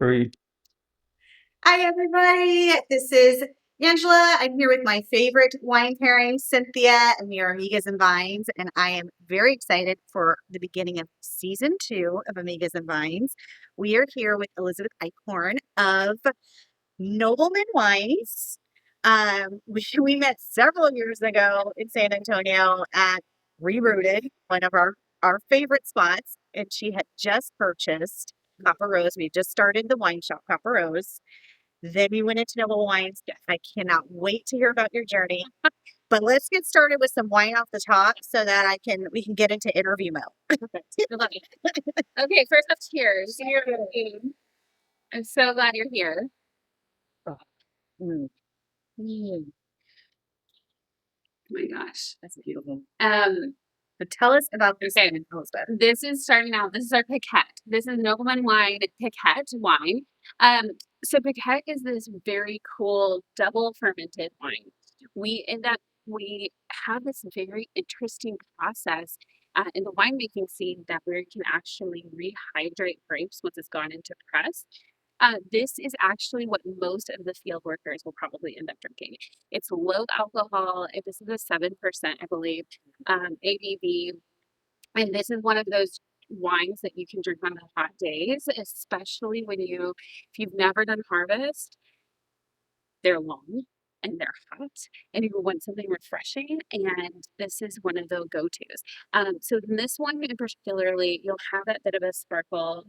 Three. Hi, everybody. This is Angela. I'm here with my favorite wine pairing, Cynthia, and we are Amigas and Vines. And I am very excited for the beginning of season 2 of Amigas and Vines. We are here with Elizabeth Eichhorn of Noblemen Wines. We met several years ago in San Antonio at Rerooted, one of our favorite spots. And she had just purchased Copper Rose. We just started the wine shop, Copper Rose. Then we went into Noble Wines. I cannot wait to hear about your journey. But let's get started with some wine off the top so that we can get into interview mode. Okay, first off, cheers. I'm so glad you're here. Mm. Oh my gosh. That's beautiful. Um, So tell us about this Okay. wine. Tell us about it. this is starting out. This is our Piquette. This is Noblemen Wine Piquette wine. So Piquette is this very cool double fermented wine. We have this very interesting process in the winemaking scene that we can actually rehydrate grapes once it's gone into press. This is actually what most of the field workers will probably end up drinking. It's low alcohol. This is a 7%, I believe, ABV. And this is one of those wines that you can drink on the hot days, especially if you've never done harvest, they're long and they're hot, and you want something refreshing. And this is one of the go-tos. So in this one in particularly, you'll have that bit of a sparkle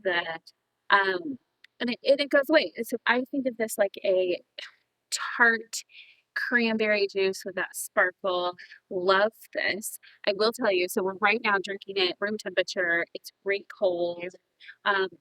and it goes away. So I think of this like a tart cranberry juice with that sparkle. Love this. I will tell you, so we're right now drinking it room temperature. It's great cold.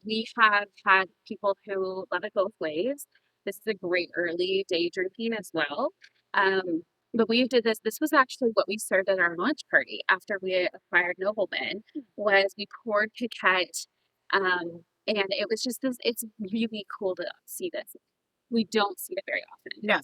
We have had people who love it both ways. This is a great early day drinking as well. Um, but we did this. This was actually what we served at our launch party after we acquired Nobleman. Was we poured Piquette, and it was just this. It's really cool to see this. We don't see it very often. No,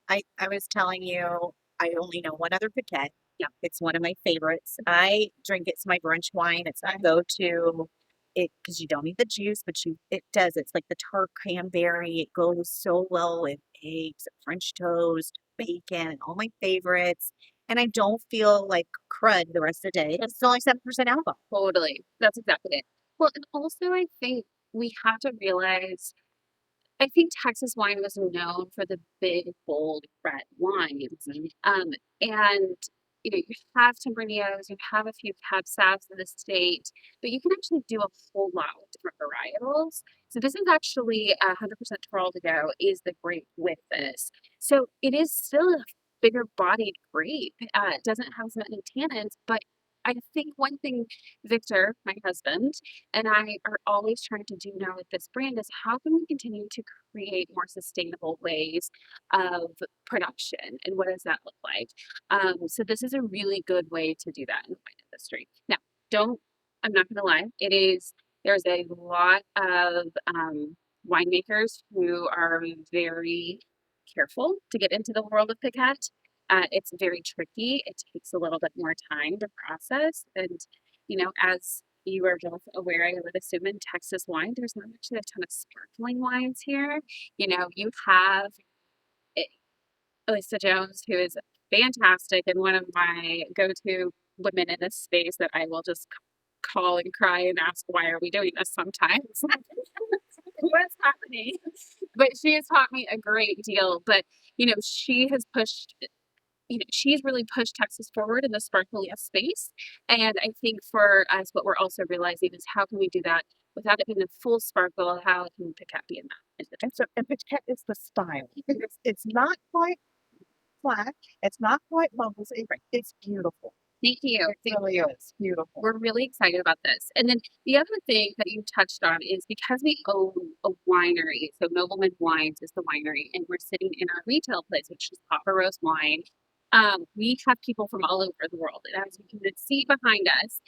I was telling you, I only know one other Piquette. Yeah. It's one of my favorites. I drink it. It's my brunch wine. It's my go-to. It because you don't need the juice, but it does. It's like the tart cranberry. It goes so well with eggs, French toast, bacon, and all my favorites. And I don't feel like crud the rest of the day. It's only 7% alcohol. Totally. That's exactly it. Well, and also I think we have to realize, I think Texas wine was known for the big, bold red wines. And you have Tempranos, you have a few Cab Sauv in the state, but you can actually do a whole lot with different varietals. So this is actually 100% Toro to go is the grape with this. So it is still a bigger bodied grape. It doesn't have as many tannins, but I think one thing Victor, my husband, and I are always trying to do now with this brand is how can we continue to create more sustainable ways of production and what does that look like? So this is a really good way to do that in the wine industry. Now, I'm not going to lie, there's a lot of winemakers who are very careful to get into the world of Piquette. It's very tricky. It takes a little bit more time to process. And, as you are both aware, I would assume in Texas wine, there's not actually a ton of sparkling wines here. You have Elisa Jones, who is fantastic and one of my go-to women in this space that I will just call and cry and ask, why are we doing this sometimes? What's happening? But she has taught me a great deal. But, she has she's really pushed Texas forward in the sparkly space. And I think for us, what we're also realizing is how can we do that without it being a full sparkle? How can Piquette be in that? And Piquette is the style. It's not quite flat. It's not quite bubblesy. It's beautiful. Thank you. It really is beautiful. We're really excited about this. And then the other thing that you touched on is because we own a winery, so Noblemen Wines is the winery, and we're sitting in our retail place, which is Copper Rose Wine. We have people from all over the world. And as you can see behind us,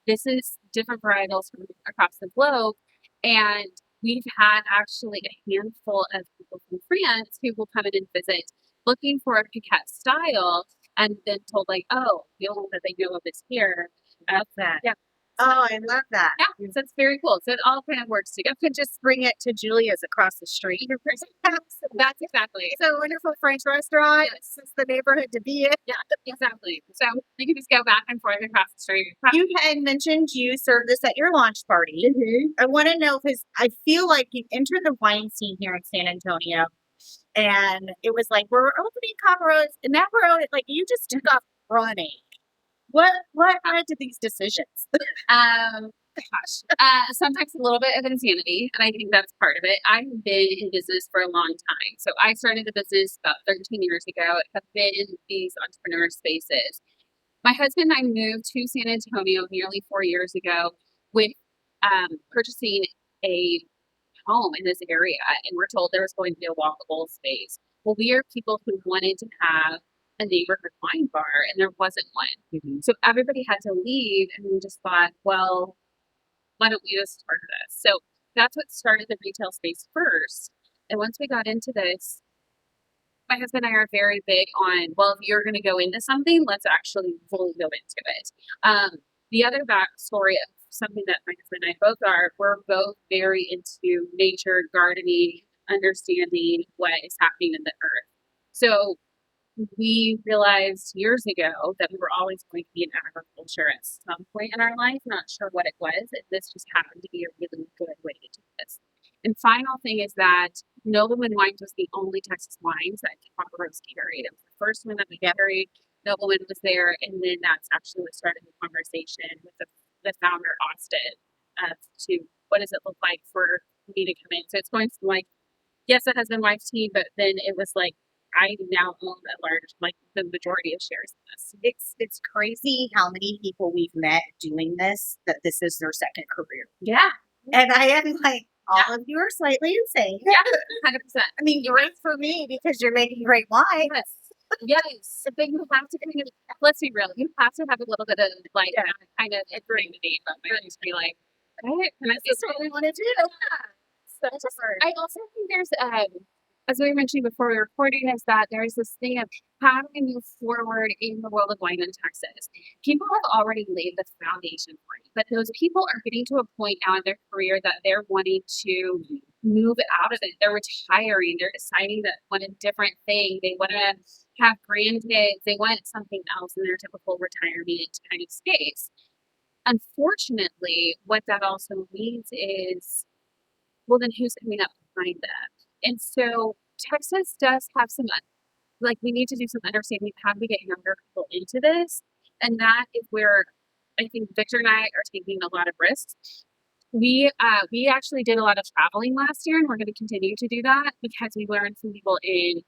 this is different varietals from across the globe. And we've had actually a handful of people from France who will come in and visit looking for a Piquette style and then told like, oh, the only one that they know of is here. Love that. Yeah. Oh, I love that. Yeah, so it's very cool. So it all kind of works together. You could just bring it to Julia's across the street. That's exactly. It's a wonderful French restaurant. Yes. It's the neighborhood to be in. Yeah, exactly. So you can just go back and forth across the street. You had mentioned you served this at your launch party. I want to know because I feel like you entered the wine scene here in San Antonio, and it was like we're opening Camaros, and that road, like you just took off running. What led to these decisions? Sometimes a little bit of insanity, and I think that's part of it. I've been in business for a long time. So I started the business about 13 years ago. Have been in these entrepreneur spaces. My husband and I moved to San Antonio nearly 4 years ago with purchasing a home in this area, and we're told there was going to be a walkable space. Well, we are people who wanted to have a neighborhood wine bar, and there wasn't one. So everybody had to leave, and we just thought, well, why don't we just start this? So that's what started the retail space first. And once we got into this, my husband and I are very big on, well, if you're going to go into something, let's actually fully go into it. The other backstory of something that my husband and I both are, we're both very into nature, gardening, understanding what is happening in the earth. So we realized years ago that we were always going to be in agriculture at some point in our life. Not sure what it was. And this just happened to be a really good way to do this. And final thing is that Noblemen Wines was the only Texas wines that Collaborators carried. It was the first one that we carried. Noblemen was there, and then that's actually what started the conversation with the founder Austin to what does it look like for me to come in. So it's going from like, yes, it has been wife team, but then it was like I now own a large, like the majority of shares in this. It's crazy how many people we've met doing this that this is their second career. Yeah. And I am like, all of you are slightly insane. Yeah, 100%. I mean, great for me because you're making great wine. Yes. Yes. But you have to kind of, let's be real, you have to have a little bit of like kind of agreeing but my just be like, okay, and that's just what we want to do. So I also think there's as we were mentioning before we were recording, is that there's this thing of how do we move forward in the world of wine in Texas? People have already laid the foundation for it, but those people are getting to a point now in their career that they're wanting to move out of it. They're retiring. They're deciding that want a different thing. They want to have grandkids. They want something else in their typical retirement kind of space. Unfortunately, what that also means is, well, then who's coming up behind them? And so Texas does have some, like, we need to do some understanding of how do we get younger people into this. And that is where I think Victor and I are taking a lot of risks. We actually did a lot of traveling last year, and we're going to continue to do that because we learned from people in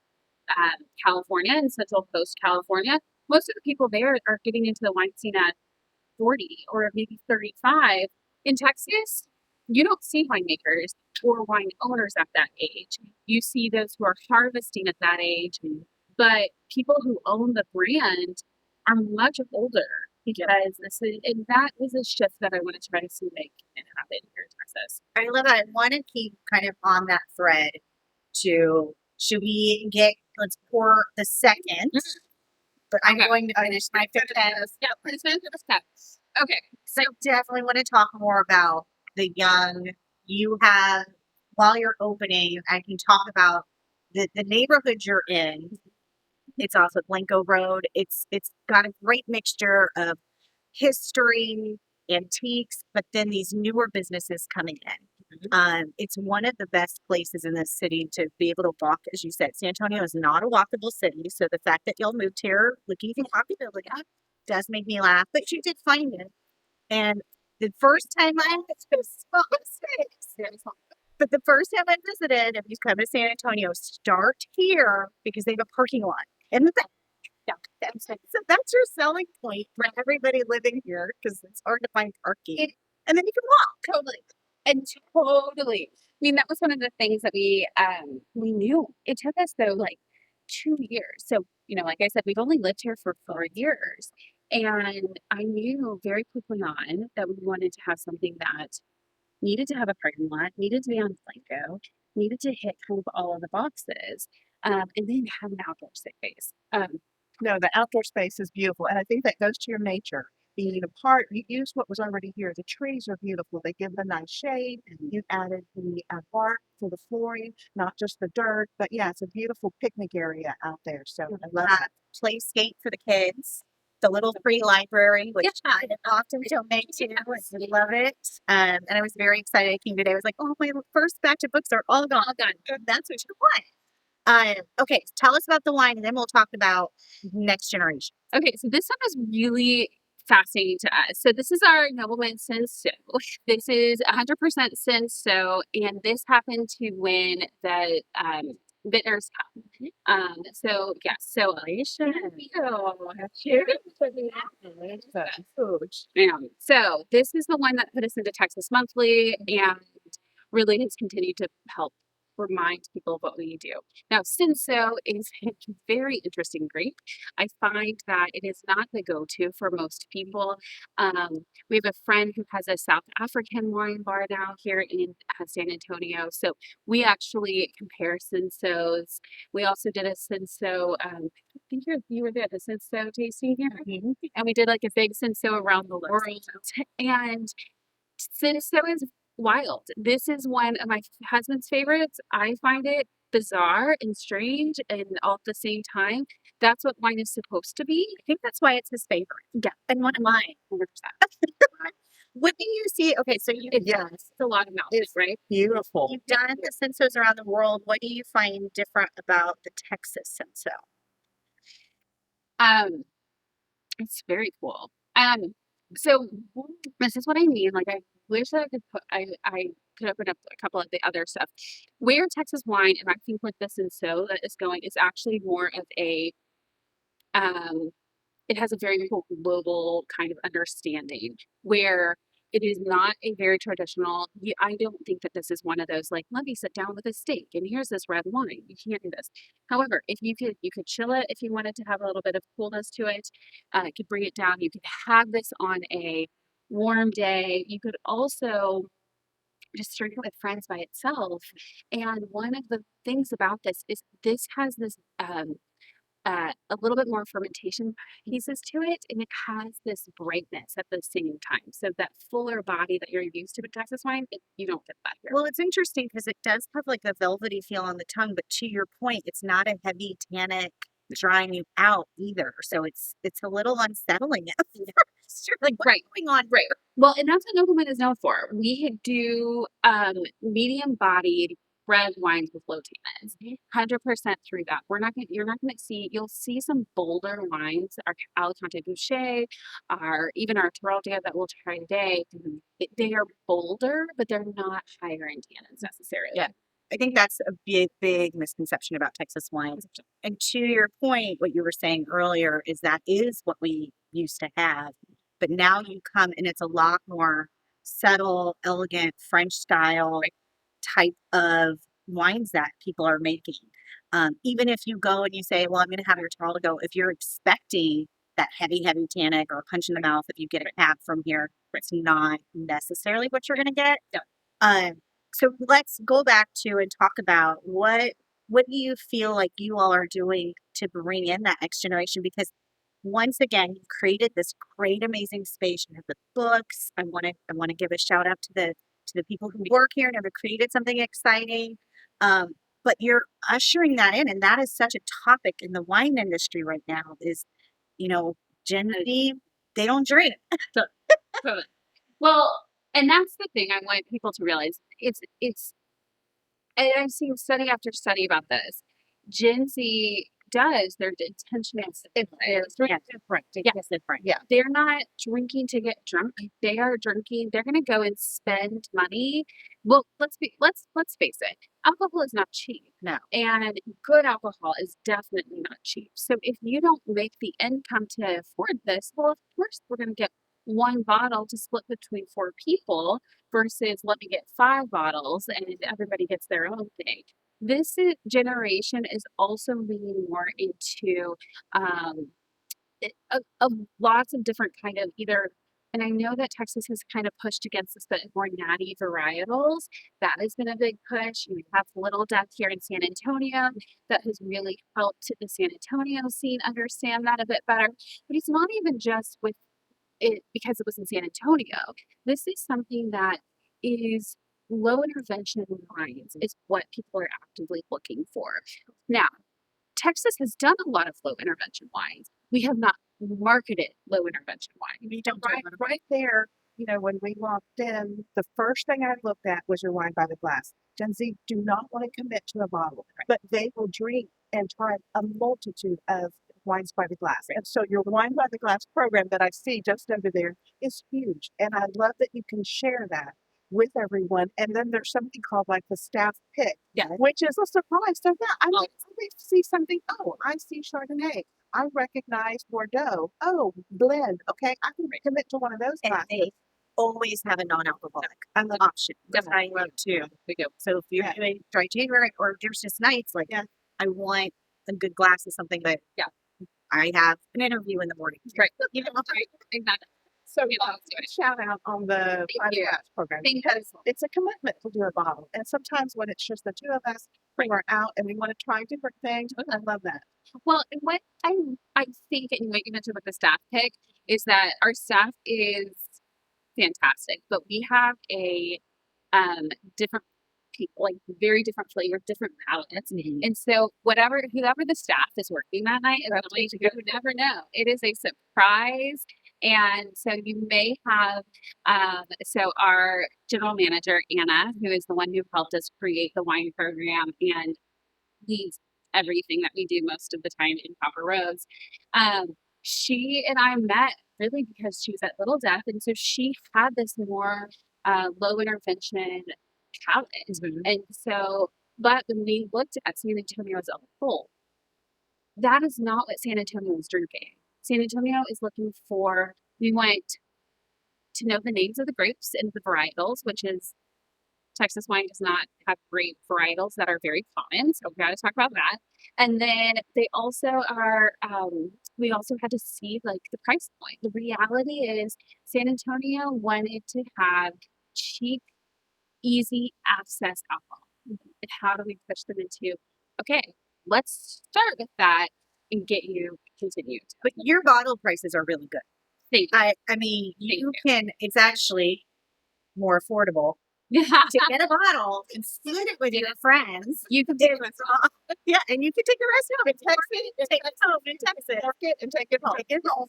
California and Central Coast California. Most of the people there are getting into the wine scene at 40 or maybe 35. In Texas, you don't see winemakers or wine owners at that age. You see those who are harvesting at that age, but people who own the brand are much older because this is, and that is a shift that I want to try to see make and happen here in Texas. I love that. I want to keep kind of on that thread to, should we get, let's pour the second, but I'm going to finish my fifth. Yeah, please finish this cup. Okay. So I definitely want to talk more about the young. You have, while you're opening, I can talk about the neighborhood you're in. It's off of Blanco Road. It's got a great mixture of history, antiques, but then these newer businesses coming in. It's one of the best places in the city to be able to walk. As you said, San Antonio is not a walkable city. So the fact that y'all moved here looking for walkability does make me laugh, but you did find it. And the first time I went to but the first time I visited, if you come to San Antonio, start here because they have a parking lot in the back. So that's your selling point for everybody living here because it's hard to find parking. And then you can walk. Totally. And totally. I mean, that was one of the things that we knew. It took us though like 2 years. So, like I said, we've only lived here for 4 years. And I knew very quickly on that we wanted to have something that needed to have a parking lot, needed to be on Blanco, needed to hit kind of all of the boxes, and then have an outdoor space. No, the outdoor space is beautiful. And I think that goes to your nature. being a part, you use what was already here. The trees are beautiful. They give a nice shade. You added the bark for the flooring, not just the dirt, but yeah, it's a beautiful picnic area out there. So I love it. Playscape for the kids, the little free library, which I often donate to. I love it. And I was very excited. I came today. I was like, oh, my first batch of books are all gone. That's what you want. Okay, tell us about the wine, and then we'll talk about next generation. Okay, so this one is really fascinating to us. So this is our Noblemen Senso. This is 100% Senso, and this happened to win the Vintners Cup. So yes, so so this is the one that put us into Texas Monthly and really has continued to help remind people of what we do. Now, Senso is a very interesting grape. I find that it is not the go-to for most people. We have a friend who has a South African wine bar now here in San Antonio. So we actually compare Sensos. We also did a Senso, I think you were there, the Senso tasting here. And we did like a big Senso around the world. And Senso is wild. This is one of my husband's favorites. I find it bizarre and strange and all at the same time. That's what wine is supposed to be. I think that's why it's his favorite. Yeah. And one of mine. 100%. What do you see? Okay, so you It's a lot of mouths, right? Beautiful. you've done the Sensos around the world. What do you find different about the Texas Senso? It's very cool. So this is what I mean. Like I wish that I could I could open up a couple of the other stuff. Where Texas wine, and I think with this and so that is going, is actually more of a um it has a very global kind of understanding where it is not a very traditional. I don't think that this is one of those like, let me sit down with a steak and here's this red wine. You can't do this. However, if you could chill it if you wanted to have a little bit of coolness to it. You could bring it down. You could have this on a warm day. You could also just drink it with friends by itself. And one of the things about this is this has this a little bit more fermentation pieces to it, and it has this brightness at the same time. So that fuller body that you're used to with Texas wine, you don't get that here. Well, it's interesting because it does have like a velvety feel on the tongue, but to your point, it's not a heavy tannic drying you out either. So it's a little unsettling at first. You're like, what's going on? Right. Well, and that's what Nobleman is known for. We do medium bodied red wines with low tannins, 100% through that. You're not gonna see, you'll see some bolder wines, our Alicante Boucher, even our Terraldia that we'll try today. They are bolder, but they're not higher in tannins necessarily. Yeah. I think that's a big misconception about Texas wines. And to your point, what you were saying earlier is that is what we used to have. But now you come and it's a lot more subtle, elegant, French style type of wines that people are making. Even if you go and you say, well, I'm going to have your Tarlago, if you're expecting that heavy tannic or punch in the mouth, if you get a cab from here, it's not necessarily what you're going to get. So let's go back to and talk about what do you feel like you all are doing to bring in that next generation? Because once again, you've created this great, amazing space. You have the books. I want to give a shout out to the people who work here and have created something exciting. But you're ushering that in, and that is such a topic in the wine industry right now. Is Gen Z, they don't drink. Totally. Well, and that's the thing I want people to realize. And I've seen study after study about this. Gen Z does their intention is Different. Different. Yeah. They're not drinking to get drunk. They are drinking. They're going to go and spend money. Well, let's face it. Alcohol is not cheap. No. And good alcohol is definitely not cheap. So if you don't make the income to afford this, well, of course we're going to get one bottle to split between 4 people versus let me get 5 bottles and everybody gets their own thing. Generation is also leaning more into lots of different kind of either, and I know that Texas has kind of pushed against this, but more natty varietals. That has been a big push. We have Little Death here in San Antonio that has really helped the San Antonio scene understand that a bit better. But it's not even just with because it was in San Antonio. This is something that is low intervention wines is what people are actively looking for. Now, Texas has done a lot of low intervention wines. We have not marketed low intervention wine. We don't right there, when we walked in, the first thing I looked at was your wine by the glass. Gen Z do not want to commit to a bottle, but they will drink and try a multitude of wines by the glass. And so your wine by the glass program that I see just over there is huge. And I love that you can share that with everyone. And then there's something called like the staff pick, which is a surprise. So yeah, I see something. Oh, I see Chardonnay. I recognize Bordeaux. Oh, blend. Okay, I can commit to one of those And glasses. they always have a non-alcoholic option, which I love too. We do. So if you're doing dry January or there's just nights like I want a good glass of something that I have an interview in the morning. Right. Right. Exactly. So shout out on the podcast program because it's a commitment to do a bottle. And sometimes when it's just the two of us, we are out and we want to try different things. I love that. Well, and what I think, and what you mentioned with the staff pick, is that our staff is fantastic, but we have a different people, like very different flavor, different palates. And so whoever the staff is working that night is going to go, you never know. It is a surprise. And so you may have, so our general manager, Anna, who is the one who helped us create the wine program and leads everything that we do most of the time in Copper Rose. She and I met really because she was at Little Death, and so she had this more low intervention palate. And so, but when we looked at San Antonio as a whole, that is not what San Antonio is drinking. San Antonio is looking for, we want to know the names of the grapes and the varietals, which is Texas wine does not have grape varietals that are very common, so we got to talk about that. And then they also are. We also had to see like the price point. The reality is, San Antonio wanted to have cheap, easy access alcohol. And how do we push them into? Okay, let's start with that and get you continued. But your bottle prices are really good. Thank you. I mean, you can. It's actually more affordable to get a bottle and split it with your friends. You can do it. Yeah, and you can take the rest home. Take it home in Texas. Mark it and take it home. Take it home.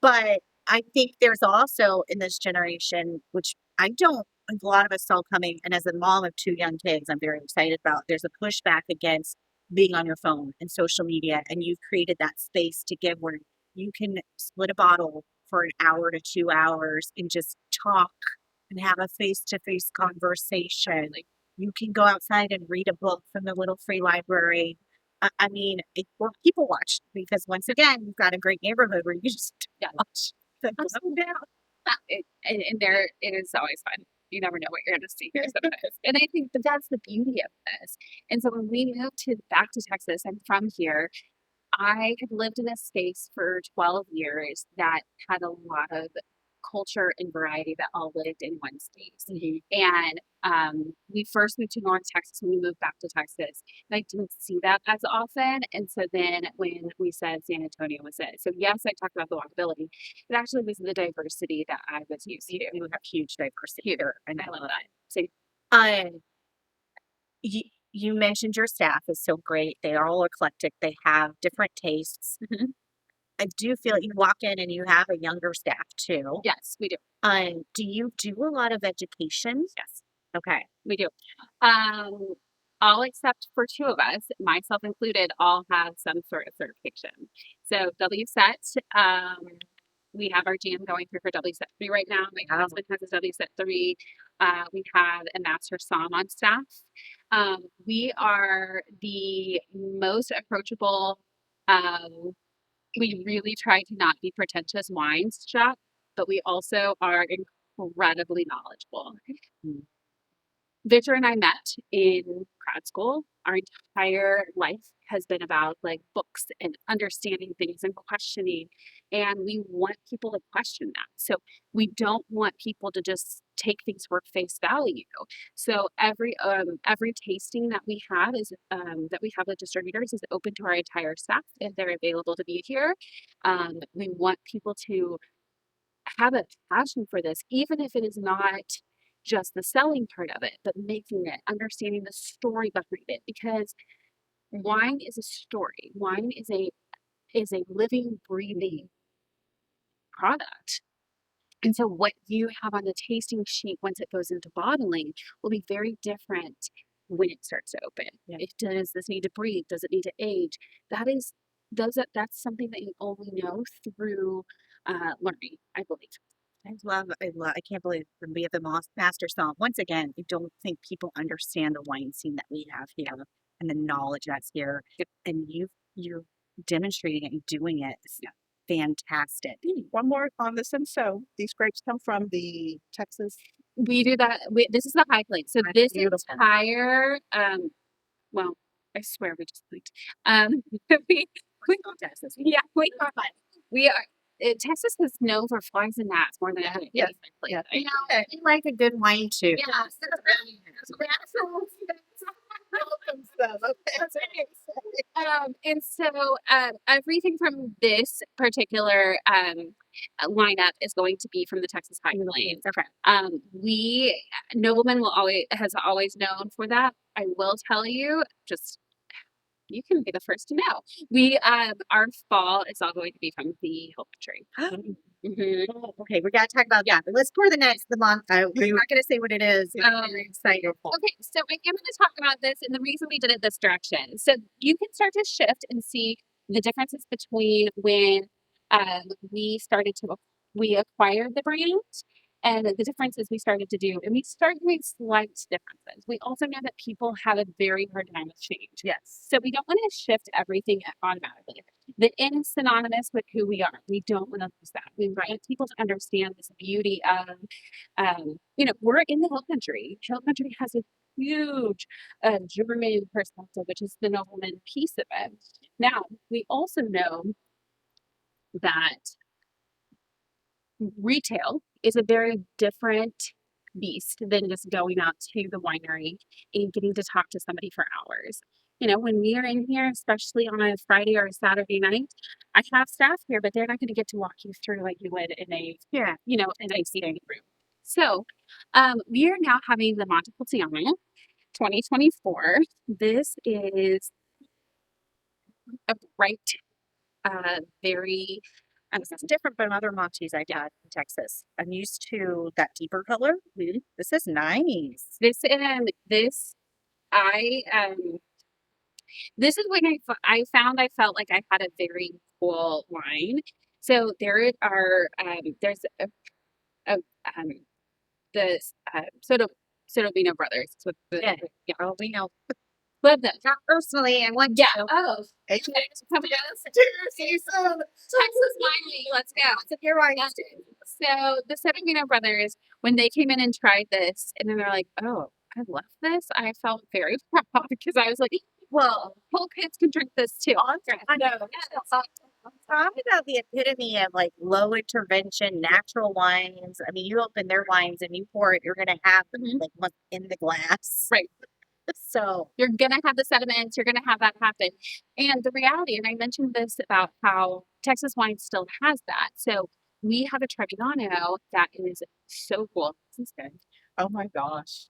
But I think there's also in this generation, which I don't, a lot of us saw coming, and as a mom of two young kids, I'm very excited about, there's a pushback against being on your phone and social media, and you've created that space to give where you can split a bottle for an hour to 2 hours and just talk and have a face-to-face conversation. Like you can go outside and read a book from the little free library. I mean, or people watch because once again, you've got a great neighborhood where you just watch the go down. And there, it is always fun. You never know what you're going to see here sometimes. And I think that's the beauty of this. And so when we moved back to Texas, I'm from here. I had lived in a space for 12 years that had a lot of culture and variety that all lived in one space. And we first moved to North Texas and we moved back to Texas. And I didn't see that as often. And so then when we said San Antonio was it. So yes, I talked about the walkability. It actually was the diversity that I was used to. We have huge diversity here. And I love that. So you mentioned your staff is so great. They are all eclectic. They have different tastes. I do feel you walk in and you have a younger staff too. Yes, we do. Do you do a lot of education? Yes. Okay. We do. All except for two of us, myself included, all have some sort of certification. So WSET, we have our jam going through for WSET 3 right now. My husband has his WSET 3. We have a master som on staff. We are the most approachable. We really try to not be pretentious wine shop, but we also are incredibly knowledgeable. Victor and I met in grad school. Our entire life has been about like books and understanding things and questioning. And we want people to question that. So we don't want people to just take things for face value. So every tasting that we have is that we have with distributors is open to our entire staff if they're available to be here. We want people to have a passion for this, even if it is not just the selling part of it, but making it, understanding the story behind it, because wine is a story. Wine is a living, breathing product. And so what you have on the tasting sheet once it goes into bottling will be very different when it starts to open. Yeah. Does this need to breathe? Does it need to age? That's something that you only know through learning, I believe. I can't believe when we have the master song. Once again, I don't think people understand the wine scene that we have here and the knowledge that's here. And you're demonstrating it and doing it. It's fantastic. One more on this, and so these grapes come from the Texas. We do that. This is the high plate. So That's this beautiful. entire well, I swear we just blinked. We go Texas. Yeah, we are. Texas is known for flies and gnats more than anything. Yes. Yeah. You know, I like a good wine too. Yeah. And so everything from this particular lineup is going to be from the Texas High Plains. Okay. We Noblemen has always known for that. I will tell you, just you can be the first to know. We our fall is all going to be from the Hill Country. Okay, we got to talk about that. But let's pour the next the month. We're not going to say what it is. I'm very excited. Okay, so I am going to talk about this, and the reason we did it this direction. So you can start to shift and see the differences between when we started to we acquired the brand and the differences we started to do, and we started doing slight differences. We also know that people have a very hard time with change. Yes. So we don't want to shift everything automatically. The N is synonymous with who we are. We don't want to lose that. We want people to understand this beauty of, we're in the Hill Country. Hill Country has a huge German perspective, which is the nobleman piece of it. Now, we also know that retail is a very different beast than just going out to the winery and getting to talk to somebody for hours. When we are in here, especially on a Friday or a Saturday night, I have staff here, but they're not going to get to walk you through like you would in a, in a seating room. So, we are now having the Montepulciano 2024. This is a bright, very This is different from other Montes I've had in Texas. I'm used to that deeper color. This is nice. This is when I found I felt like I had a very cool wine. So there are there's a the Sotovino brothers. It's with Yeah. Oh, we know. love them. Not personally. I want Yeah. to. Oh. Hey, See you soon. Texas Wine Week. Let's go. So here I am. So the Sotovino brothers, when they came in and tried this, and then they're like, "Oh, I love this," I felt very proud because I was like, "Well, whole kids can drink this too." I know. Talk about the epitome of like low intervention, natural wines. I mean, you open their wines and you pour it, you're going to have like what's in the glass. Right. So You're gonna have the sediments, you're gonna have that happen. And the reality, and I mentioned this about how Texas wine still has that. So we have a Trebbiano that is so cool. This is good. oh my gosh.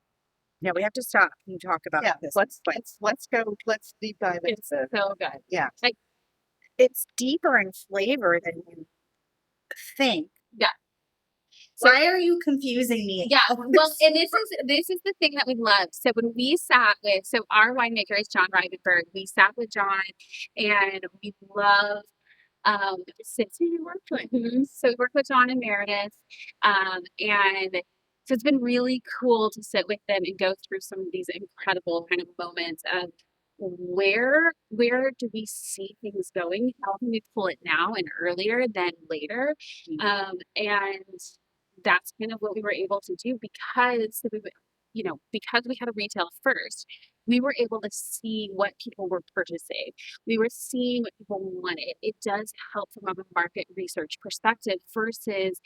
yeah, we have to stop and talk about Yeah, this. let's go. Let's deep dive into It's so good. Yeah. It's deeper in flavor than you think. Yeah. So, Why are you confusing me? yeah. Well, and this is the thing that we love. So when we sat with our winemaker is John Rivenberg. We sat with John and we love since we worked with him. So we worked with John and Meredith. And so it's been really cool to sit with them and go through some of these incredible kind of moments of where do we see things going? How can we pull it now and earlier than later? And that's kind of what we were able to do because because we had a retail first, we were able to see what people were purchasing. We were seeing what people wanted. It does help from a market research perspective versus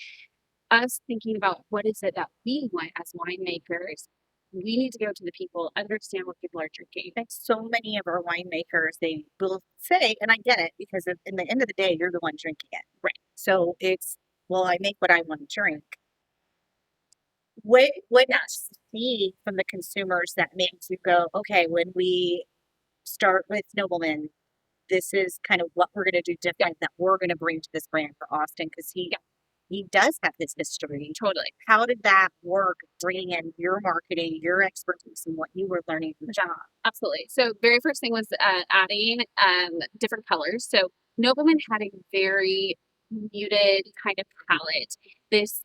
us thinking about what is it that we want as winemakers. We need to go to the people, understand what people are drinking. Like so many of our winemakers, they will say, and I get it because in the end of the day, you're the one drinking it. Right. So it's well, I make what I want to drink. What else see from the consumers that makes you go, okay, when we start with Nobleman, this is kind of what we're going to do different that we're going to bring to this brand for Austin because he does have his history. Totally. How did that work, bringing in your marketing, your expertise, and what you were learning from the job? Absolutely. So very first thing was adding different colors. So Nobleman had a very muted kind of palette. This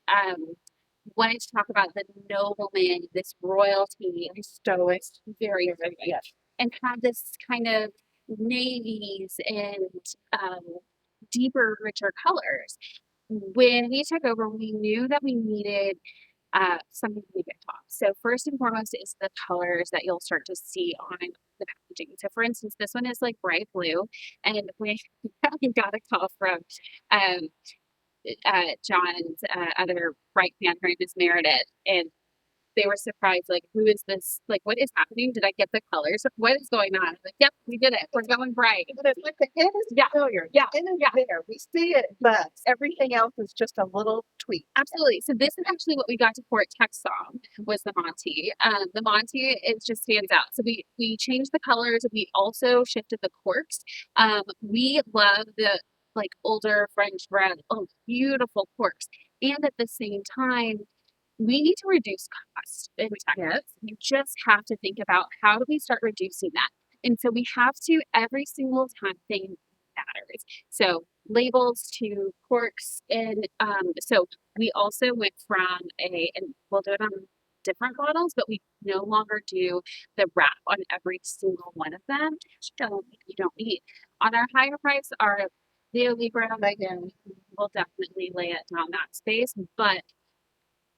wanted to talk about the nobleman, this royalty, Stoic. very, very, Yes. and have this kind of navies and deeper, richer colors. When we took over, we knew that we needed something to leave it top. So first and foremost is the colors that you'll start to see on the packaging. So for instance, this one is like bright blue, and we got a call from um, John's other right fan. Her name is Meredith, and they were surprised, like, who is this? Like, what is happening? Did I get the colors? What is going on? I'm like, yep, we did it. We're going bright. But it's like the end is familiar. Yeah. The end is there. We see it, but everything else is just a little tweak. Absolutely. So this is actually what we got to pour at Texom was the Monty. The Monty, it just stands out. So we changed the colors. We also shifted the corks. We love the like older French red, oh, beautiful corks. And at the same time, we need to reduce cost in Texas. You just have to think about how do we start reducing that. And so we have to every single time thing matters. So labels to corks, and so we also went from and we'll do it on different bottles, but we no longer do the wrap on every single one of them. You don't need. On our higher price, our Leo Libra, Megan will definitely lay it down that space, but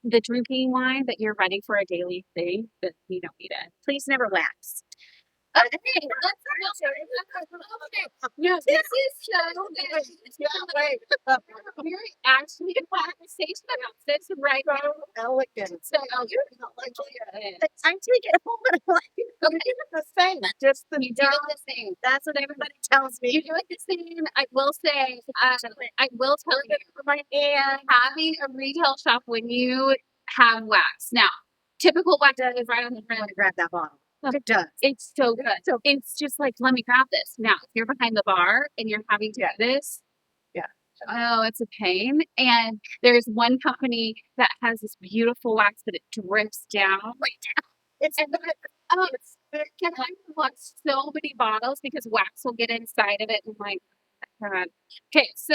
the drinking wine that you're ready for a daily thing, that you don't need it. Please never wax. Okay, no, this is so good. We're actually in conversation about this right now. Elegant. So I take it home and I'm like, It's the same. Just the you do it the same. that's what everybody tells You me. do it the same. I will say, I will tell you, and having a retail shop when you have wax. Now, typical wax is right on the I front. want to grab that bottle. It does. It's so good. So it's just like, let me grab this. Now, if you're behind the bar and you're having to do this, oh, it's a pain. And there's one company that has this beautiful wax, but it drips down. It's And can I want so many bottles because wax will get inside of it and like, God. Okay, so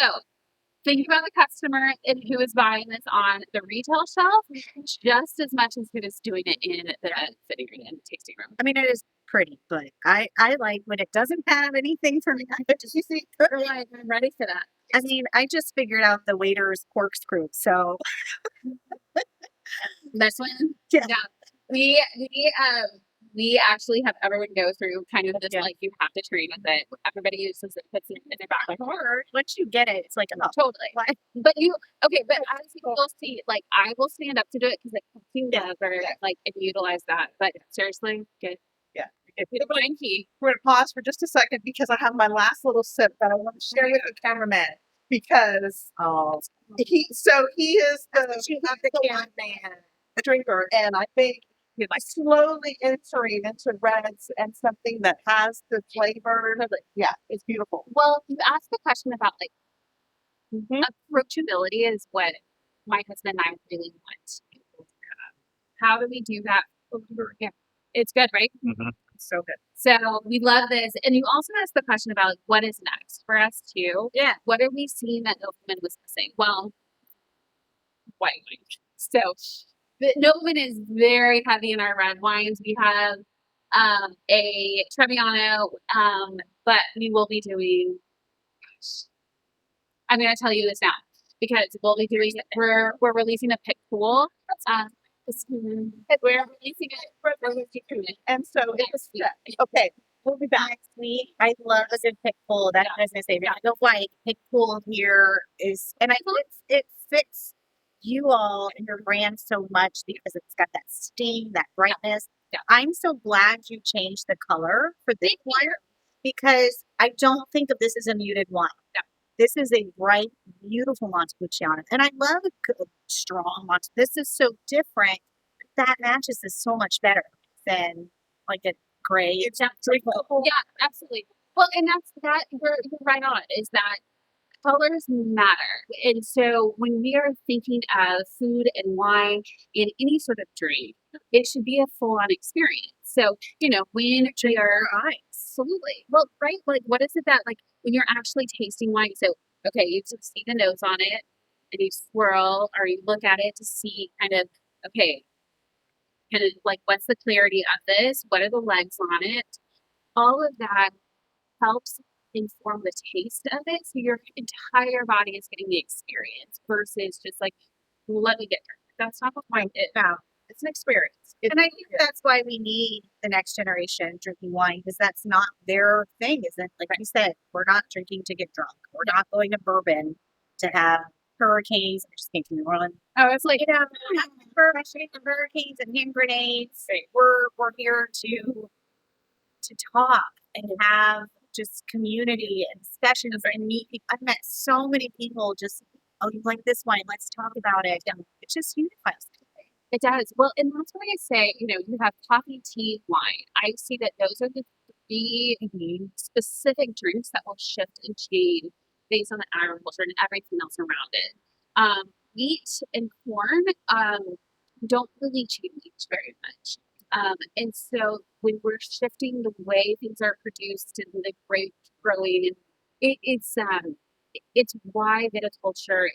think about the customer and who is buying this on the retail shelf just as much as who is doing it in the fitting room and tasting room. I mean, it is pretty, but I like when it doesn't have anything for me. I just see. Right, I'm ready for that. I mean, I just figured out the waiter's corkscrew. So This one, Yeah. we actually have everyone go through kind of this Yeah. like you have to train with it. Everybody uses it, puts it in their back like or once you get it, it's like, oh, totally. why? But as you will see, like I will stand up to do it because I can never like and utilize that. But seriously, good. Yeah. Good wine key. We're going to pause for just a second because I have my last little sip that I want to share with the cameraman because he is the cameraman, the drinker, and I think he's like slowly entering into reds and something that has the flavor. Yeah, it's beautiful. Well, you asked the question about like Mhm. approachability is what my husband and I really want. How do we do that? Yeah, it's good, right? So good. So we love this. And you also asked the question about what is next for us too. Yeah. What are we seeing that Nobleman was missing? Well, white wine. So the Nobleman is very heavy in our red wines. We have a Trebbiano, but we will be doing I'm gonna tell you this now because we'll be doing we're releasing a pit pool. We're releasing it. And so it's okay. We'll be back. Next week, I love a good pick pool. That's what I was gonna say. I go white pick pool here is, and I think it fits you all and your brand so much because it's got that sting, that brightness. Yeah. I'm so glad you changed the color for this one because I don't think of this as a muted wine. Yeah. This is a bright, beautiful Montepulciano. And I love a good, strong Monte. This is so different. That matches this so much better than like a gray. Exactly. Yeah, absolutely. Well, and that's that. You're right on. Is that colors matter. And so when we are thinking of food and wine in any sort of drink, it should be a full on experience. So, when we are absolutely well, right? Like, what is it that, like, when you're actually tasting wine? So, okay, you just see the nose on it and you swirl or you look at it to see okay, kind of like what's the clarity of this? What are the legs on it? All of that helps inform the taste of it. So your entire body is getting the experience versus just like, let me get drunk. That's not what wine is. No. It's an experience. And I think that's why we need the next generation drinking wine, because that's not their thing, isn't like you said, we're not drinking to get drunk. We're not going to bourbon to have hurricanes. I just came from New Orleans. Oh, it's like, Hurricanes and hand grenades. We're here to talk and have just community and sessions and meet people. I've met so many people just, oh, you like this wine? Let's talk about it. And it just unifies. it does. Well, and that's why I say, you have coffee, tea, wine. I see that those are the three specific drinks that will shift and change based on the agriculture and everything else around it. Wheat and corn don't really change very much. And so when we're shifting the way things are produced and the grape growing, and it's why viticulture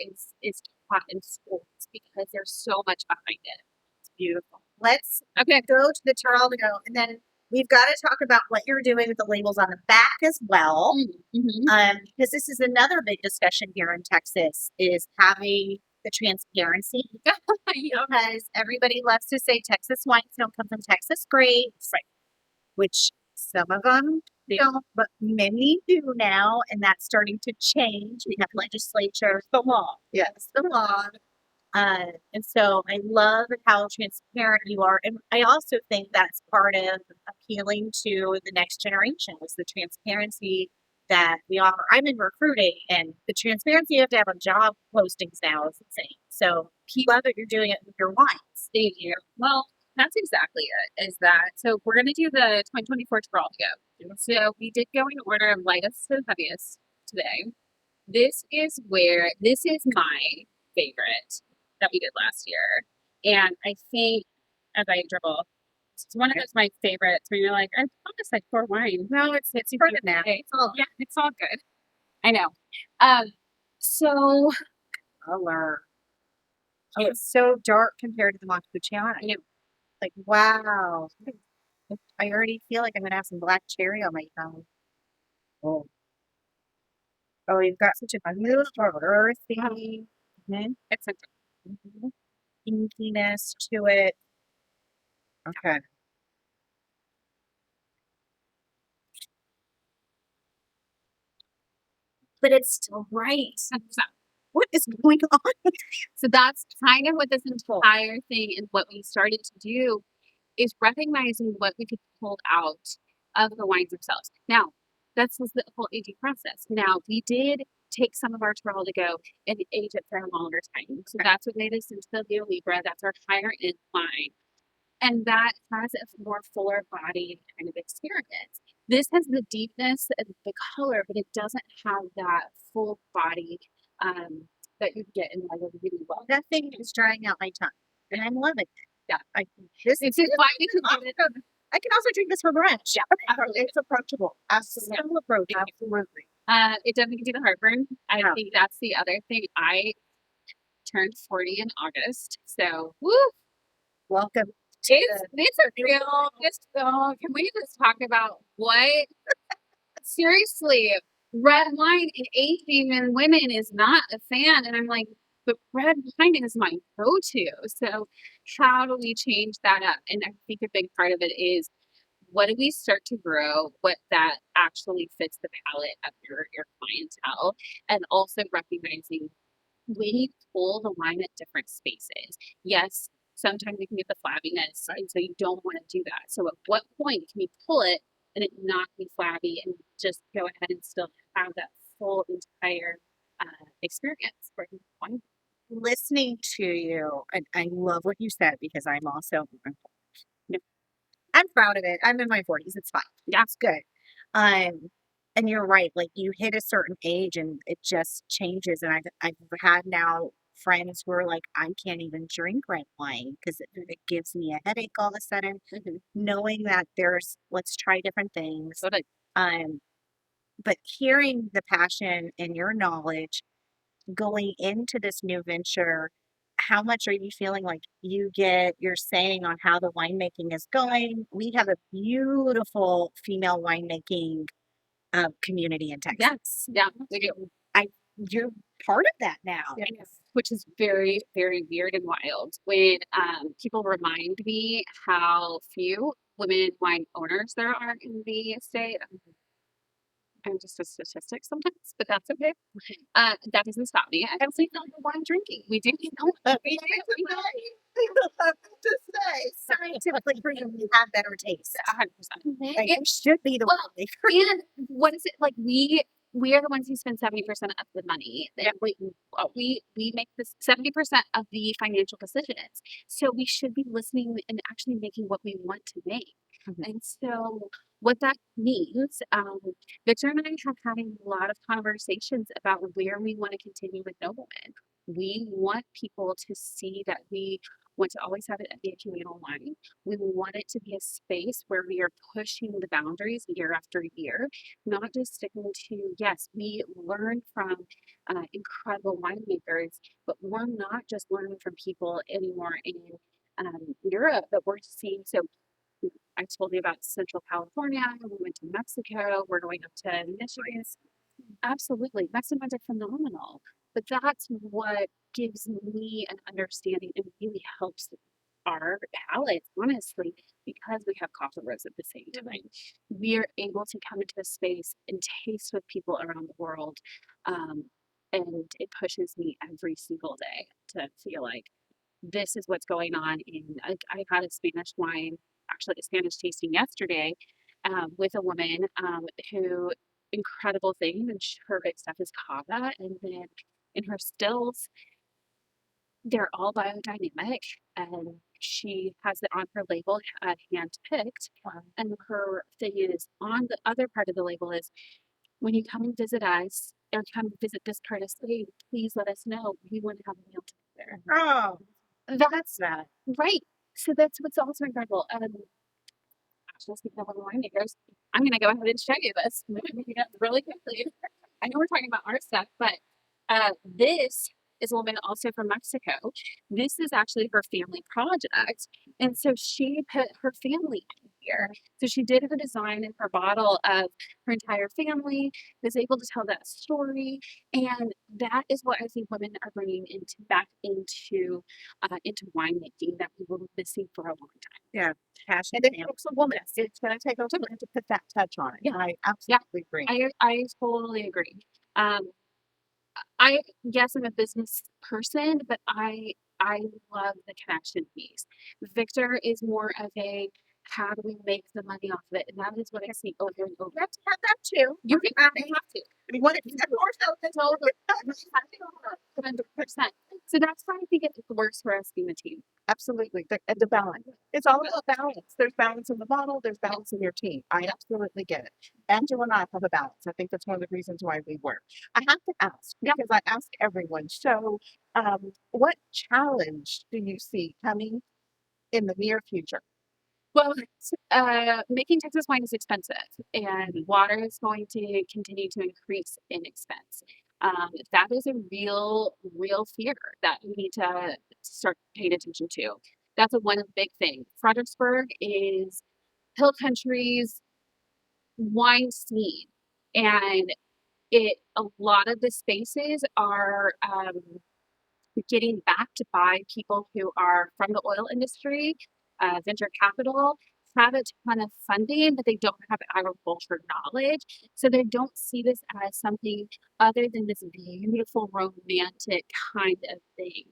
is taught in schools because there's so much behind it. It's beautiful. Let's Okay. go to the Terrell to go, and then we've got to talk about what you're doing with the labels on the back as well. Because this is another big discussion here in Texas is having the transparency. Because everybody loves to say Texas wines don't come from Texas grapes, Right. which some of them don't, but many do now, and that's starting to change. We have legislature, the law. Yes, the law. And so I love how transparent you are. And I also think that's part of appealing to the next generation is the transparency that we offer. I'm in recruiting and the transparency you have to have on job postings now is insane. So love that you're doing it with your wines. Thank you. Well, that's exactly it. Is that so? We're going to do the 2024 Trawl Go. So we did go in order of lightest to heaviest today. This is my favorite that we did last year. And I think as I dribble, it's one of those my favorites where you're like, I promise I pour wine. No, it's for the now. Yeah, it's all good. I know. So Color. Oh, it's so dark compared to the Montepulciano. I know. Like, wow. I already feel like I'm gonna have some black cherry on my tongue. Oh. Oh, you've got such a beautiful earthy It's a pinkiness to it. Okay. But it's still right. What is going on? So that's kind of what this entire thing and what we started to do is recognizing what we could pull out of the wines themselves. Now, that's the whole aging process. Now, we did take some of our Turtle to go and age it for a longer time. So that's what made us into the Leo Libra. That's our higher end wine. And that has a more fuller bodied kind of experience. This has the deepness and the color, but it doesn't have that full body that you get in like a really well. Nothing is drying out my tongue. And I'm loving it. Yeah. This is why we could get it. I can also drink this for brunch. Yeah. It's approachable. Absolutely. So approachable. Absolutely. It doesn't give you the heartburn. I think that's the other thing. I turned 40 in August. So woo! Welcome. It's a real can we just talk about what seriously red wine and aging in women is not a fan, and I'm like, but red wine is my go-to. So how do we change that up? And I think a big part of it is what do we start to grow what that actually fits the palate of your clientele, and also recognizing we pull the wine at different spaces. Yes, sometimes you can get the flabbiness, and so you don't want to do that. So at what point can you pull it and it not be flabby and just go ahead and still have that full entire experience for wine. Listening to you, and I love what you said because I'm also I'm proud of it. I'm in my 40s. It's fine. Yeah. It's good. Um, and you're right. Like you hit a certain age and it just changes. And I've had now friends who are like, I can't even drink red wine because it gives me a headache all of a sudden. Knowing that let's try different things. So like, Um, but hearing the passion and your knowledge going into this new venture, how much are you feeling like you get your saying on how the winemaking is going? We have a beautiful female winemaking community in Texas. yes, yeah, we do. You're part of that now. Yes, which is very, very weird and wild. When people remind me how few women wine owners there are in the state, I'm just a statistic sometimes, but that's okay. That doesn't stop me. I absolutely feel like wine drinking. We do, you know, we do. To say. Scientifically proven you have better taste. 100%. Like, it should be the Well, winemaker. and what is it like? We are the ones who spend 70% of the money. And we make this 70% of the financial decisions. So we should be listening and actually making what we want to make. And so what that means, Victor and I have had a lot of conversations about where we want to continue with Noblemen. We want people to see that we want to always have it be a communal wine. We want it to be a space where we are pushing the boundaries year after year, not just sticking to, yes, we learn from incredible winemakers, but we're not just learning from people anymore in Europe, but we're seeing. So I told you about Central California. We went to Mexico. We're going up to Michigan. Absolutely. Mexican wines are phenomenal. But that's what gives me an understanding and really helps our palates, honestly, because we have collaborators at the same time. We are able to come into a space and taste with people around the world. Um, and it pushes me every single day to feel like this is what's going on in I had a Spanish wine, actually a Spanish tasting yesterday, with a woman who incredible things and her big stuff is cava and then in her stills they're all biodynamic and she has it on her label hand picked. And her thing is on the other part of the label is when you come and visit us or come visit this part of Spain, please let us know. We want to have a meal together. Oh, That's that. Right. So that's what's also incredible. Actually, speaking of winemakers, I'm going to go ahead and show you this really quickly. I know we're talking about our stuff, but this is a woman also from Mexico. This is actually her family project. And so she put her family in here. So she did her design and her bottle of her entire family, was able to tell that story. And that is what I think women are bringing back into winemaking that we were missing for a long time. yeah. Passion. And it takes a woman. It's going to take a woman to put that touch on it. Yeah. I absolutely agree. I totally agree. Yes, I'm a business person, but I love the connection piece. Victor is more of a how do we make the money off of it? And that is what I see over and over. You have to have that too. You have to. We want to get more Totally. 100%. So that's why I think it works for us being a team. Absolutely. The balance. It's all about balance. There's balance in the bottle. There's balance in your team. I absolutely get it. Angela and I have a balance. I think that's one of the reasons why we work. I have to ask because I ask everyone. So, what challenge do you see coming in the near future? Well, making Texas wine is expensive, and water is going to continue to increase in expense. That is a real fear that we need to start paying attention to. That's one big thing. Fredericksburg is Hill Country's wine scene, and a lot of the spaces are getting backed by people who are from the oil industry, venture capital, have a ton of funding, but they don't have agriculture knowledge. So they don't see this as something other than this beautiful, romantic kind of thing.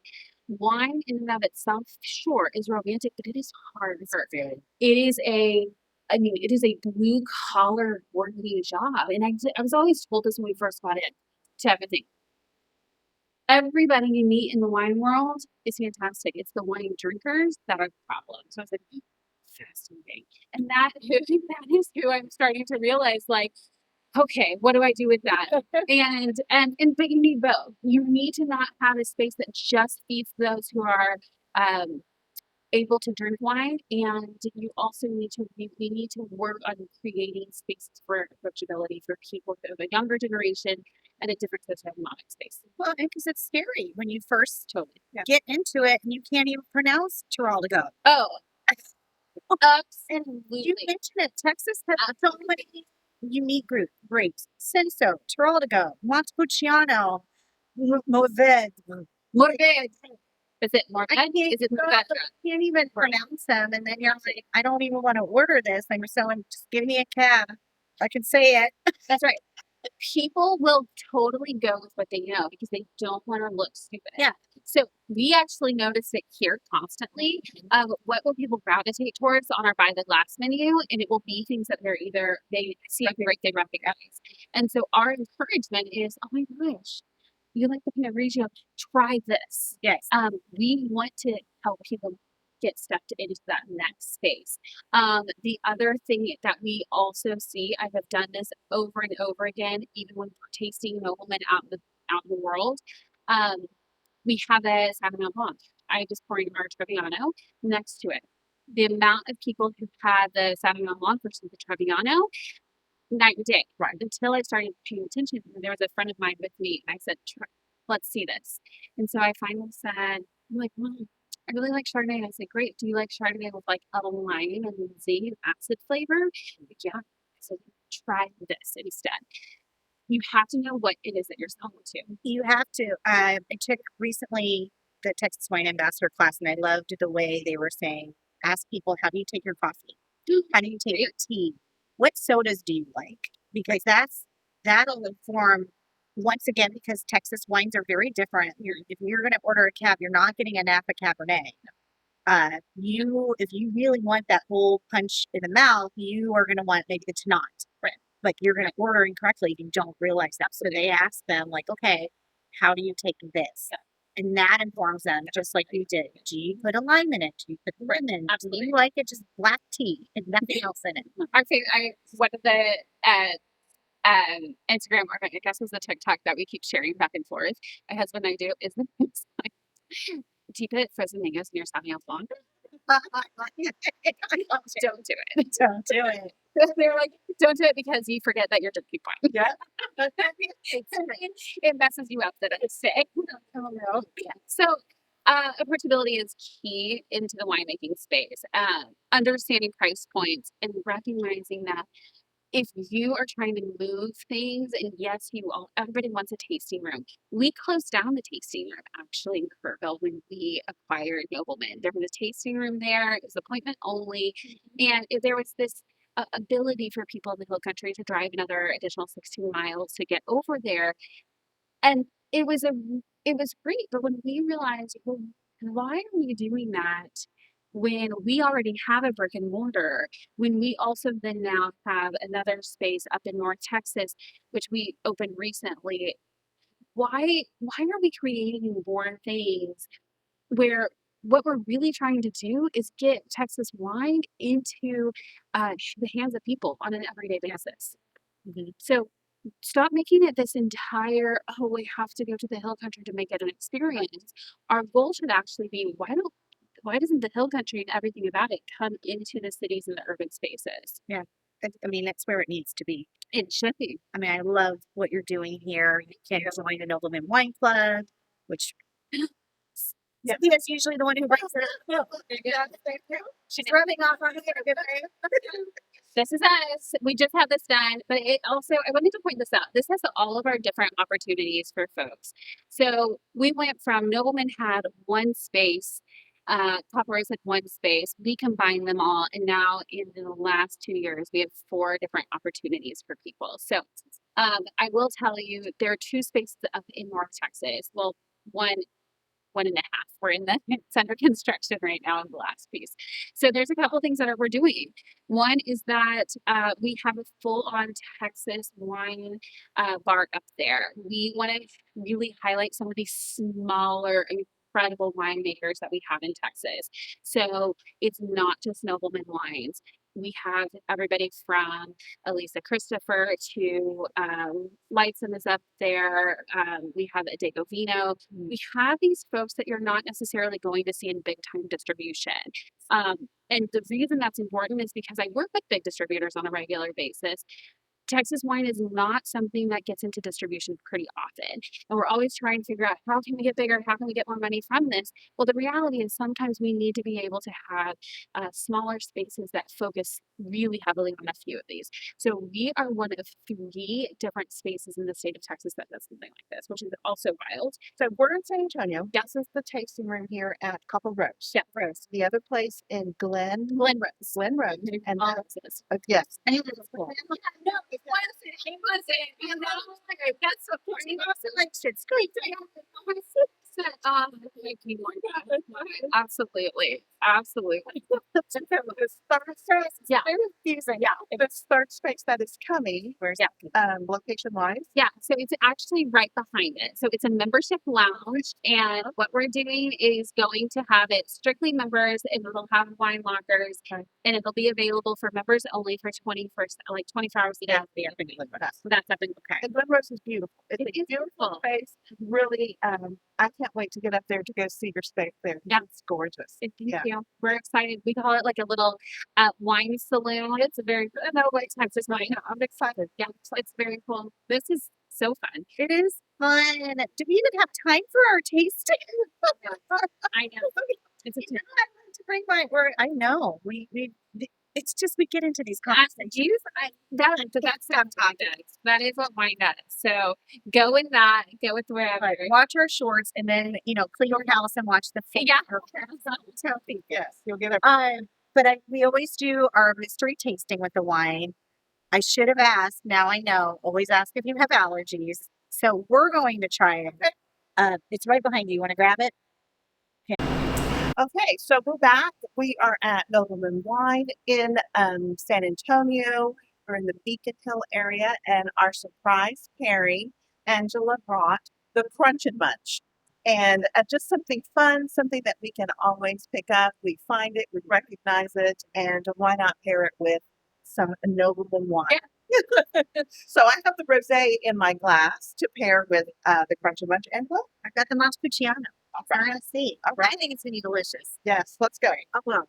Wine in and of itself, sure, is romantic, but it is hard work. It is a blue collar working job. And I was always told this when we first got in to everything. everybody you meet in the wine world is fantastic. It's the wine drinkers that are the problem. So I was like, fascinating. And that is who I'm starting to realize, like, okay, what do I do with that? And but you need both. You need to not have a space that just feeds those who are um able to drink wine, and you also need to we need to work on creating spaces for approachability for people of a younger generation and a different socioeconomic space. Well, because it's scary when you first Totally. get into it and you can't even pronounce Giraldigo. Oh, And absolutely. you mentioned it. Texas has so many unique grapes. Senso, Giraldigo, Montepulciano, Mourvèdre. Mourvèdre. Is it I Mourvèdre? can't, Is it Mourvèdre? can't even pronounce them. And then you're like, I don't even want to order this. I'm selling, just give me a cab. I can say it. That's right. People will totally go with what they know because they don't want to look stupid. Yeah. So we actually notice it here constantly. What will people gravitate towards on our buy the glass menu? And it will be things that they see a great, they recognize. And so our encouragement is, oh my gosh, you like the Pinot Grigio? Try this. Yes. We want to help people get stepped into that next space. The other thing that we also see, I have done this over and over again, even when we're tasting Noblemen out in the world. We have a Sauvignon Blanc. I just pouring our Trebbiano next to it. The amount of people who had the Sauvignon Blanc versus the Trebbiano, night and day. Right. Until I started paying attention, there was a friend of mine with me, and I said, "Let's see this." And so I finally said, "I'm like, Mom, I really like Chardonnay." And I said, "Great. Do you like Chardonnay with like a lime and zing and acid flavor?" Like, yeah. I said, "Try this instead." You have to know what it is that you're selling to. You have to. I took recently the Texas Wine Ambassador class, and I loved the way they were saying, ask people, how do you take your coffee? How do you take your tea? What sodas do you like? Because that'll inform, once again, because Texas wines are very different. If you're going to order a cab, you're not getting a Napa Cabernet. If you really want that whole punch in the mouth, you are going to want maybe the Tannat. Right. Like you're going to order incorrectly if you don't realize that. So they ask them, like, okay, how do you take this? Yeah. And that informs them, just like you did. Do you put a lime in it? Do you put lemon? Absolutely. Do you like it just black tea and nothing else in it? One of the Instagram, or I guess it was the TikTok that we keep sharing back and forth. My husband and I do is like, do you put frozen mangoes in your Sauvignon Blanc? Don't do it. Don't do it. They're like, don't do it because you forget that you're drinking wine. Yeah. It messes you up the next day. Oh no. Yeah. So approachability is key into the winemaking space. Understanding price points and recognizing that if you are trying to move things, and yes, everybody wants a tasting room. We closed down the tasting room actually in Kerrville when we acquired Noblemen. There was a tasting room there. It was appointment only, and there was this ability for people in the hill country to drive another additional 16 miles to get over there, and it was great. But when we realized, well, why are we doing that when we already have a brick and mortar? When we also then now have another space up in North Texas, which we opened recently. Why are we creating more things where what we're really trying to do is get Texas wine into the hands of people on an everyday basis? So stop making it this entire, oh, we have to go to the hill country to make it an experience. Our goal should actually be, why doesn't the hill country and everything about it come into the cities and the urban spaces? Yeah. I mean, that's where it needs to be. It should be. I mean, I love what you're doing here. You can join the Noblemen Wine Club, which Cynthia's usually the one who brings it up. She's rubbing off on it. This is us. We just had this done, but it also, I wanted to point this out. This has all of our different opportunities for folks. So we went from Nobleman had one space, Collaborators had one space. We combined them all, and now in the last 2 years, we have 4 different opportunities for people. So I will tell you, there are 2 spaces up in North Texas. Well, one 1.5. We're in the it's under construction right now in the last piece. So there's a couple things that we're doing. One is that we have a full-on Texas wine bar up there. We want to really highlight some of these smaller, incredible winemakers that we have in Texas. So it's not just Noblemen Wines. We have everybody from Elisa Christopher to Lightsome is up there. We have a Degovino. We have these folks that you're not necessarily going to see in big time distribution. And the reason that's important is because I work with big distributors on a regular basis. Texas wine is not something that gets into distribution pretty often. And we're always trying to figure out how can we get bigger? How can we get more money from this? Well, the reality is sometimes we need to be able to have smaller spaces that focus really heavily on a few of these. So we are one of 3 different spaces in the state of Texas that does something like this, which is also wild. So we're in San Antonio. This is the tasting room here at Couple Rose. Yeah, Rose. The other place in Glen Rose. Glen Rose. And all of this. yes. And it was cool. No, it wasn't. And then I was like, I guess of course he wasn't like shit squeak. Absolutely. Absolutely. Yeah. Very confusing. Yeah. This third space that is coming, where's location wise? Yeah, so it's actually right behind it. So it's a membership lounge, and what we're doing is going to have it strictly members, and it'll have wine lockers, and it'll be available for members only for 24 hours a day. So that's up in okay. And Glen Rose is beautiful. It's It a is beautiful space. Really, I can't wait to get up there to go see your space there. Yeah. It's gorgeous. Thank you. We're excited. We call it like a little wine saloon. It's a very no way Texas wine. I'm excited. Yeah, it's very cool. This is so fun. It is fun. Do we even have time for our tasting? I know. It's a I want to bring my word. I know. It's just we get into these conversations. That's that is what wine does. So go with that. Go with wherever. Right. Watch our shorts and then clean your house and watch the film. Yeah. Yes, you'll get it. But we always do our mystery tasting with the wine. I should have asked. Now I know. Always ask if you have allergies. So we're going to try it. It's right behind you. You want to grab it? Okay, so we're back. We are at Noblemen Wine in San Antonio. We're in the Beacon Hill area, and our surprise pairing, Angela brought the Crunch and Munch. And just something fun, something that we can always pick up. We find it, we recognize it, and why not pair it with some Noblemen wine? Yeah. So I have the rosé in my glass to pair with the Crunch and Munch. And look, I've got the Montepulciano. We're going to see. All right. I think it's going to be delicious. Yes, let's go. Oh, well.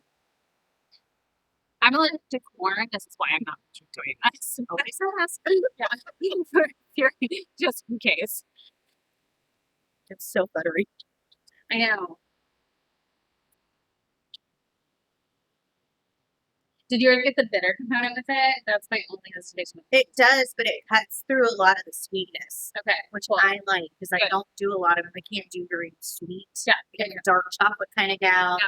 I'm allergic to corn. This is why I'm not doing this. Always ask. Yeah, just in case. It's so buttery. I know. Did you ever get the bitter component with it? That's my only hesitation. It does, but it cuts through a lot of the sweetness, Okay, which cool. I like because I Good. don't do a lot of them. I can't do very sweet. Yeah, I'm a dark chocolate kind of gal.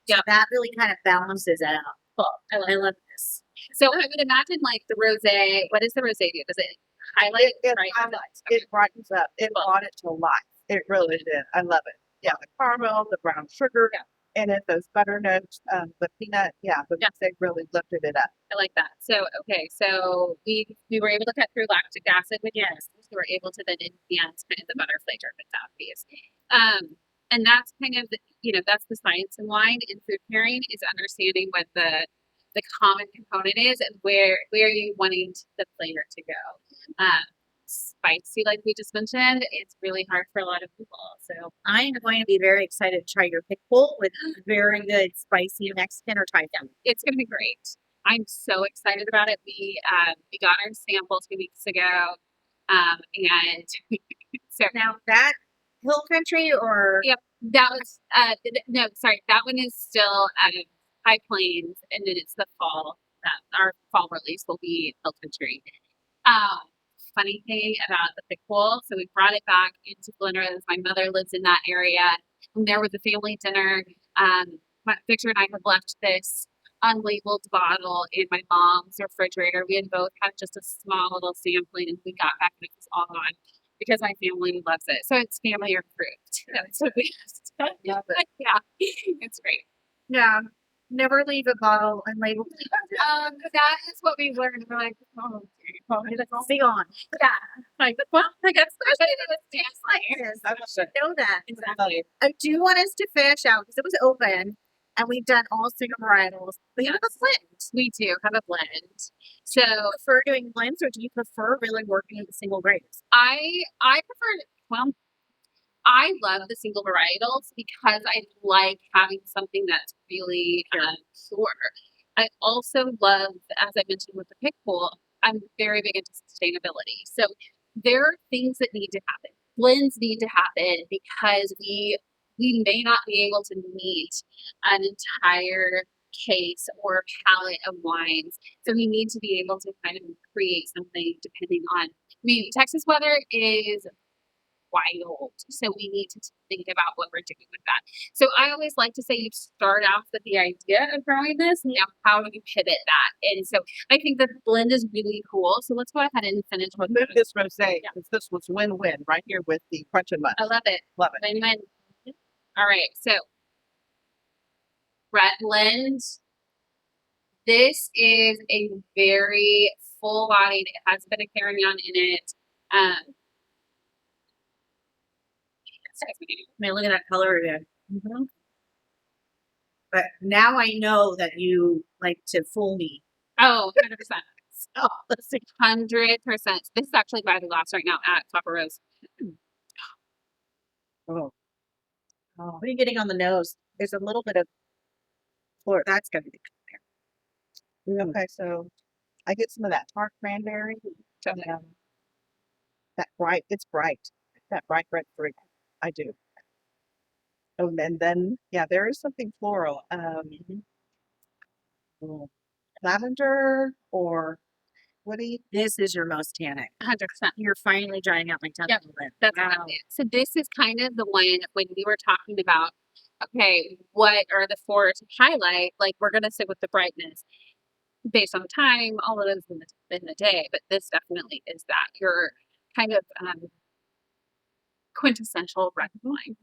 Yeah. So that really kind of balances it out. Cool. I love this. So I would imagine like the rosé. What does the rosé do? Does it highlight? It right? highlights. It brightens up. It Cool. brought it to life. It really did. I love it. Yeah, the caramel, the brown sugar, and then those butter notes, the peanut. Yeah, they really lifted it up. I like that. So okay, so we were able to cut through lactic acid with yes. We were able to then enhance kind of the butter flavor with that piece. And that's kind of that's the science in wine and food pairing is understanding what the common component is and where are you wanting the flavor to go. Spicy, like we just mentioned, it's really hard for a lot of people. So I'm going to be very excited to try your pickle with very good spicy Mexican or Thai food. it's going to be great. I'm so excited about it. We got our sample 2 weeks ago, and so Now that hill country or yep, that was no, sorry, that one is still High Plains, and then it's the fall. Our fall release will be Hill Country. Funny thing about the pickle, so we brought it back into Glenrose. My mother lives in that area, and there was a family dinner. Victor and I had left this unlabeled bottle in my mom's refrigerator. We had both had just a small little sampling, and we got back and it was all gone because my family loves it. So it's family approved. So we just Love it. Yeah, it's great. Yeah. Never leave a bottle unlabeled. That is what we learned. We're like, oh, It's be gone. yeah. Like, well, I guess there's Yes, I love it. know that. Exactly. I do want us to finish out because it was open and we've done all single varietals. But you have a blend. We do have a blend. So Do you prefer doing blends or do you prefer really working with single grapes? I prefer, well, I love the single varietals because I like having something that's really pure. I also love, as I mentioned with the pick pool, I'm very big into sustainability. So there are things that need to happen. Blends need to happen because we may not be able to meet an entire case or palette of wines. So we need to be able to kind of create something depending on, I mean, Texas weather is wild. So we need to think about what we're doing with that. So I always like to say you start off with the idea of growing this. Now, how do you pivot that? And so I think the blend is really cool. So let's go ahead and finish with Move this rosé because this was win-win right here with the crunch and munch. I love it. Love it. Win-win. All right. So red blend. This is a very full bodied. It has a bit of carignan in it. I mean, look at that color again. But now I know that you like to fool me. Oh, 100%. So let's see. 100%. This is actually by the glass right now at Copper Rose. Oh. What are you getting on the nose? There's a little bit of floor. That's going to be there. Okay, so I get some of that tart cranberry. That bright, it's bright. That bright red fruit. I do. Oh, and then yeah, there is something floral. Lavender or what do you? This is your most tannic. 100%. You're finally drying out my tongue Yep, a little bit. That's Wow. exactly it. So this is kind of the one when we were talking about, okay, what are the four to highlight? Like we're gonna stick with the brightness based on time, all of those in the day, but this definitely is that your kind of quintessential red wine.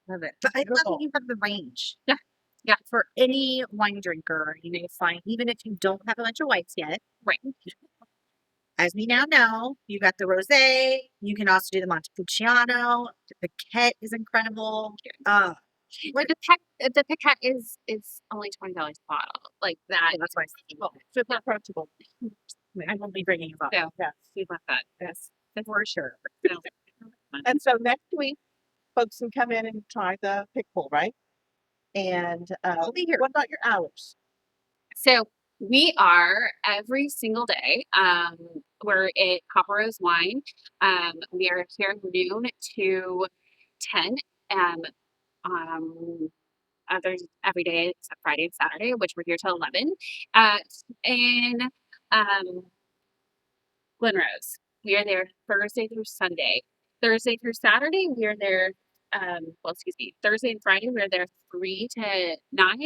Love it. But I love Beautiful. that you have the range. Yeah. Yeah. For any wine drinker, you may find, even if you don't have a bunch of whites yet, Right. as we now know, you got the rosé. You can also do the Montepulciano. The Piquette is incredible. The Piquette is only $20 a bottle. Like that. That's why it's Super approachable. I won't be bringing it up. So Yes. we love that. Yes, for sure. So, And so next week, folks can come in and try the pick pool, right? And I'll be here. what about your hours? So we are every single day. We're at Copper Rose Wine. We are here noon to 10. Others every day except Friday and Saturday, which we're here till 11. In Glenrose, we are there Thursday through Sunday. Thursday through Saturday, we are there. Thursday and Friday, we're there 3 to 9.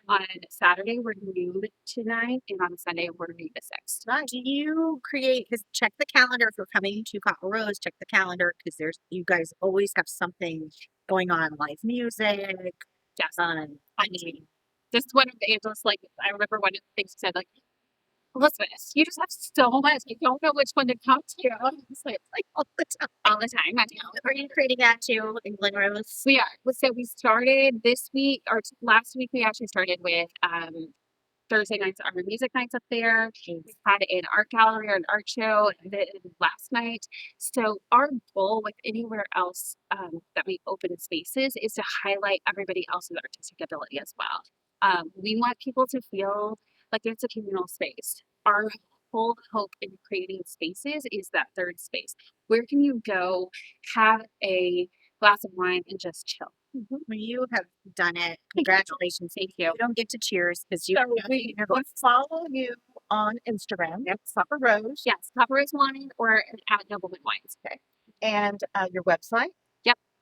On Saturday, we're noon to 9. And on Sunday, we're noon to 6. Do you create? Because check the calendar if you're coming to Copper Rose. Check the calendar because there's you guys always have something going on, live music. Yes. I mean, this is one of the angels. Like I remember one of the things you said, like, Elizabeth, you just have so much. I don't know which one to come to. It's like all the time. all the time. I know. Are you creating that too in Glenrose? We are. So we started this week, or last week, we actually started with Thursday nights are music nights up there. We had an art gallery or an art show last night. So our goal with anywhere else that we open spaces is to highlight everybody else's artistic ability as well. We want people to feel like it's a communal space. Our whole hope in creating spaces is that third space. Where can you go, have a glass of wine, and just chill? Well, you have done it. Congratulations. Thank you. You don't get to cheers because you. So we will follow you on Instagram. Yep. Copper Rose. Yes, Copper Rose Wine or at Noblemen Wines. Okay. And your website.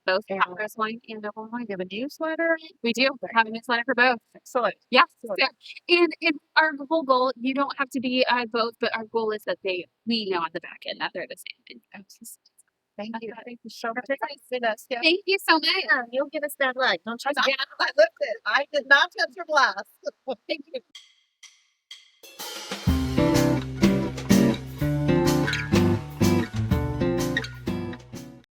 Both And- Copper Rose Wine and Noblemen Wine. You have a newsletter. We do have a newsletter for both. Excellent. Yes. Excellent. Yeah. And our whole goal, you don't have to be both, but our goal is that we know on the back end that they're the same. Thank you. Okay. Thank you so much. Yeah. Thank you so much. You'll give us that look. Don't you? I lifted. I did not touch your glass. Thank you.